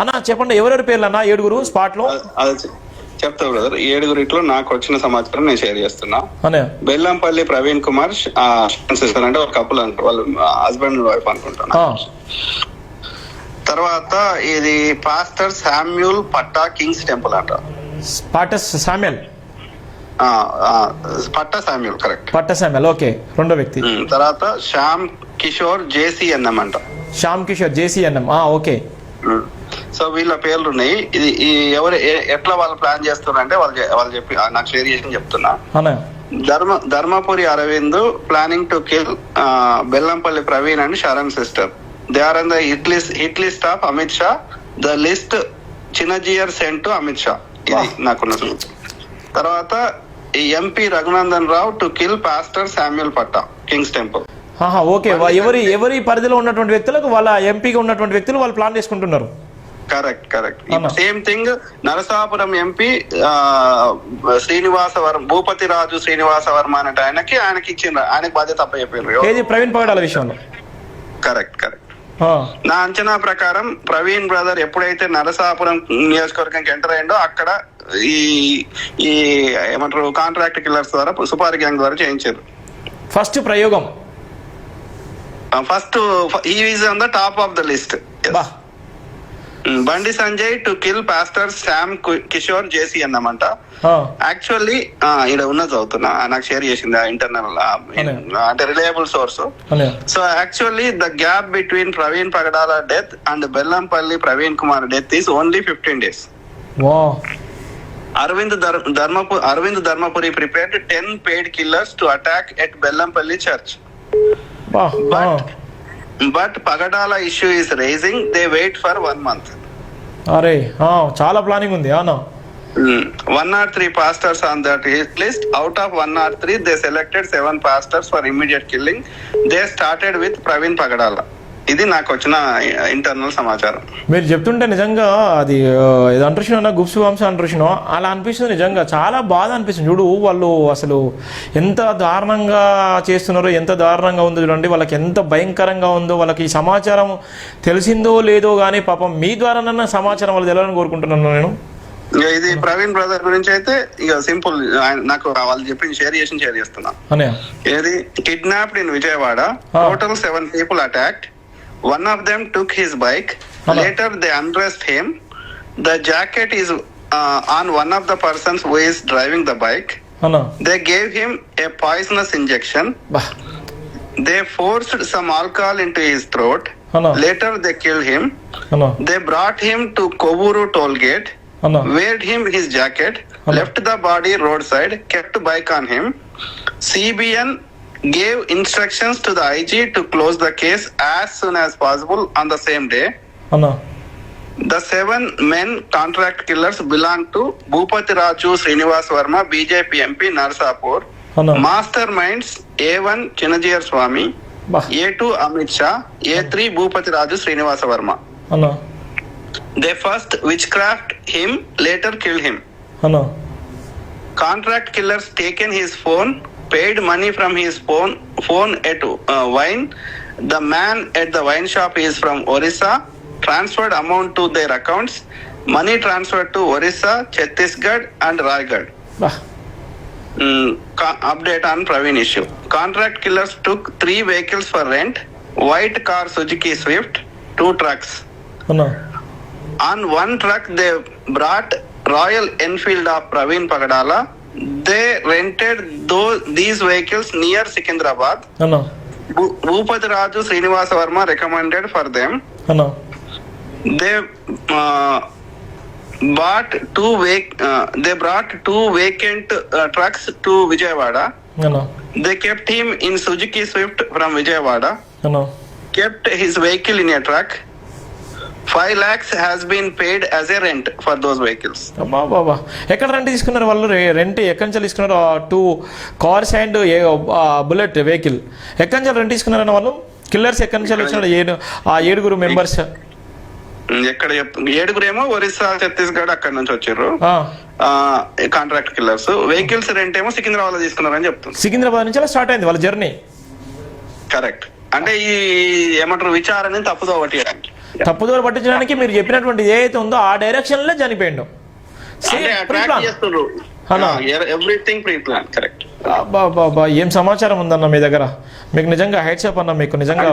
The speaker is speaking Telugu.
అన్నా చెప్పండి ఎవరెవరి పేర్లు అన్నా 7 స్పాట్ లో చెప్తా బ్రదర్. 7 నాకు వచ్చిన సమాచారం నేను షేర్ చేస్తున్నా. అనే బెల్లంపల్లి ప్రవీణ్ కుమార్ సిస్టర్ అంటే ఒక కపుల్ అంటారు, వాళ్ళు హస్బెండ్ అండ్ వైఫ్ అనుకుంటున్నా. తర్వాత ఇది పాస్టర్ శామ్యూల్ పట్టా కింగ్స్ టెంపుల్ అంట. పట్టా శామ్యూల్ కరెక్ట్. పట్టా శామ్యూల్ ఓకే. రెండో వ్యక్తి తర్వాత శ్యామ్ కిషోర్ JCNM అంట. Shyam Kishore JCNM okay. So వీళ్ళ పేర్లు ఉన్నాయి. ఇది ఎవరు ఎట్లా వాళ్ళు ప్లాన్ చేస్తున్నారు అంటే వాళ్ళు చెప్పి నాకు షేర్ చేసి చెప్తున్నా. Dharmapuri Arvind planning to kill Bellampalli Praveen and Sharan sister. They are on the hit list of Amit Shah. The list Chinnajeeyar sent to Amit Shah. ఇది నాకున్న. తర్వాత MP Raghunandan Rao to kill pastor Samuel పట్టా కింగ్స్ టెంపుల్. ఓకే. ఎవరి పరిధిలో ఉన్నటువంటి వ్యక్తులకు వాళ్ళ ఎంపీగా ఉన్నటువంటి వ్యక్తులు వాళ్ళు ప్లాన్ చేసుకుంటున్నారు. Correct. Same thing Narasapuram MP Srinivasavarma, Bhupathi Raju Srinivasavarma అనే ఆయనకి ఇచ్చిండ్రు, ఆయనకి బాధ్యత అప్పచెప్పారు ప్రవీణ్ పగడాల విషయంలో. కరెక్ట్. నా అంచనా ప్రకారం ప్రవీణ్ బ్రదర్ ఎప్పుడైతే నరసాపురం నియోజకవర్గంకి ఎంటర్ అయ్యిండో అక్కడ ఈ ఏమంటారు కాంట్రాక్ట్ కిల్లర్స్ ద్వారా సుపారి గ్యాంగ్ ద్వారా చేయించారు ఫస్ట్ ప్రయోగం. First he is on the top of the list. Yes. Bandi Sanjay to kill pastor Sam Kishore JCNM అంట. యాక్చువల్లీ ఇక్కడ ఉన్నది చదువుతున్నా, నాకు షేర్ చేసింది ఇంటర్నల్ అంటే reliable source. So actually the gap between Praveen Pagadala death and Bellampalli Praveen Kumar death is only 15 days. Arvind Dharmapuri prepared 10 paid killers to attack at Bellanpalli church. But Pagadala issue is raising. They wait for 1 month. అరే చాలా ప్లానింగ్ ఉంది. 103 pastors on that list. Out of 103, they selected 7 pastors for immediate killing. They started with Praveen Pagadala. ఇది నాకు వచ్చిన ఇంటర్నల్ సమాచారం. మీరు చెప్తుంటే నిజంగా అది ఇది అంటున్నా గుప్సు వంశ అంటున్నా అలా అనిపిస్తుంది. నిజంగా చాలా బాధ అనిపిస్తుంది. చూడు వాళ్ళు అసలు ఎంత దారుణంగా చేస్తున్నారో, ఎంత దారుణంగా ఉందో చూడండి. వాళ్ళకి ఎంత భయంకరంగా ఉందో. వాళ్ళకి ఈ సమాచారం తెలిసిందో లేదో కానీ పాపం మీ ద్వారానన్నా సమాచారం వాళ్ళు తెలవాలని కోరుకుంటున్నాను నేను. ఇది ప్రవీణ్ బ్రదర్ గురించి అయితే ఇక సింపుల్, నాకు వాళ్ళు చెప్పి షేర్ చేస్తున్నా. ఇది kidnapped in Vijayawada. Total 7 people attacked. One of them took his bike. Later they undressed him. The jacket is on one of the persons who is driving the bike. They gave him a poisonous injection. They forced some alcohol into his throat. Later they killed him. They brought him to Kovuru toll gate. Weared him his jacket. Left the body roadside. Kept bike on him. CBN gave instructions to the IG to close the case as soon as possible on the same day. The 7 men contract killers belong to Bhupati Raju Srinivas Verma, BJP MP Narsapur. Masterminds A1 Chinnajiyar Swami, A2 Amit Shah, A3 Bhupati Raju Srinivas Verma. They first witchcraft him, later killed him. Contract killers taken his phone, paid money from his phone at wine. The man at the wine shop is from Orissa. Transferred amount to their accounts. Money transferred to Orissa, Chhattisgarh and Raigad. Update on Praveen issue. Contract killers took 3 vehicles for rent. White car Suzuki Swift, 2 trucks. On 1 truck they brought Royal Enfield of Praveen Pagadala. They rented these vehicles near Secunderabad. Bhupati Raju Srinivasa Verma recommended for them. They brought 2 vacant trucks to Vijayawada. They kept him in Suzuki Swift from Vijayawada. Kept his vehicle in a truck. 5 lakhs has been paid as a rent for those vehicles. బాబా ఎక్కడ రెంట్ తీసుకున్నారు వాళ్ళు? రెంట్ ఎక్కడి నుంచి తీసుకున్నారు? 2 cars and బుల్లెట్ వెహికల్ ఎక్కడి నుంచి రెంట్ తీసుకున్నారన్న వాళ్ళు? కిల్లర్స్ ఎక్కడి నుంచి వచ్చినారు? 7 మెంబర్స్ ఎక్కడ 7 ఏమో ఒరిస్సా, ఛత్తీస్గఢ్ అక్కడ నుంచి వచ్చారు కాంట్రాక్ట్ కిల్లర్స్. వెహికల్స్ రెంట్ ఏమో సికింద్రాబాద్ లో తీసుకున్నారని చెప్తున్నారు. సికింద్రాబాద్ నుంచి అలా స్టార్ట్ అయింది వాళ్ళ జర్నీ. కరెక్ట్. అంటే ఈ ఏమంటారు విచారణని తప్పుదో ఒకటి తప్పుదోవ పట్టించడానికి మీరు చెప్పినటువంటి ఏదైతే ఉందో ఆ డైరెక్షన్ లో చనిపోయిండు. Everything pre plan, correct. ఏం సమాచారం ఉందన్న మీ దగ్గర? మీకు నిజంగా హెడ్స్ అప్ అన్న, మీకు నిజంగా